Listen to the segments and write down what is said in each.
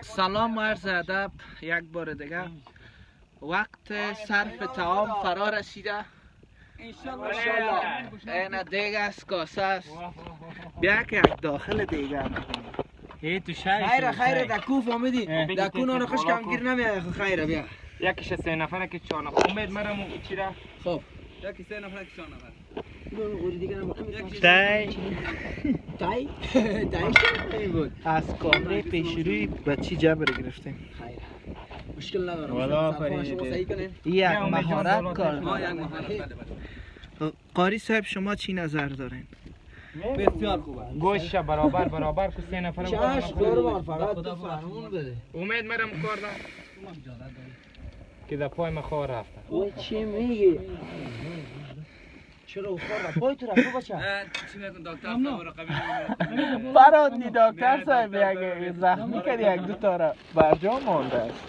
سلام و عرض ادب یک بار دیگه. وقت صرف طعام فرا رسیده. این دیگه است، کاسه است. بیا که یک داخل دیگه هم خیره دکو فهمیدی؟ دکو نان خوش کم گیر نمیاد. خیره بیا یکیش 3 نفره که 4 نفر. امید مرم چی را؟ خب یکی 3 نفره که 4 نفر. تای بود. از کامره پیش روی بچی جبر گرفتیم. خیره مشکل نداره. والا شما صحیح کنین. یک مهارت کار. یک مهارت. قاری صاحب شما چی نظر دارین؟ بسیار خوبه. گوشت برابر که 3 نفره. چاش قربان فقط تو فرمون بده. امید مرم کار دارم که در پای ما خور رفته. اوه چی میگی؟ چرا خور پای تو رفته بچه؟ چی میگن دکتر صاحب مراقبه نمیکنه. فرادنی دکتر صاحب یک زخمی کرد، یک دو تا را برجا مانده است.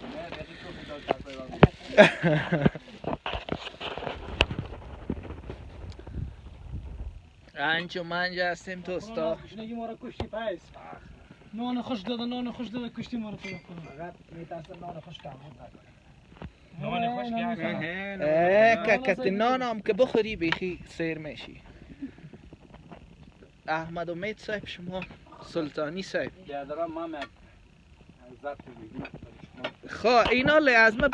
انجمنج هستیم توستا. نگی ما را کشتی پس. نان خوش داده کشتی ما را تو. فقط میترسم نان خوش کم نکنه. نان خوش که ککت نان هم که بخوری بیخی سیر میشی. احمد امید صاحب شما سلطانی صاحب یادرم ما عزت خواه اینا لازمه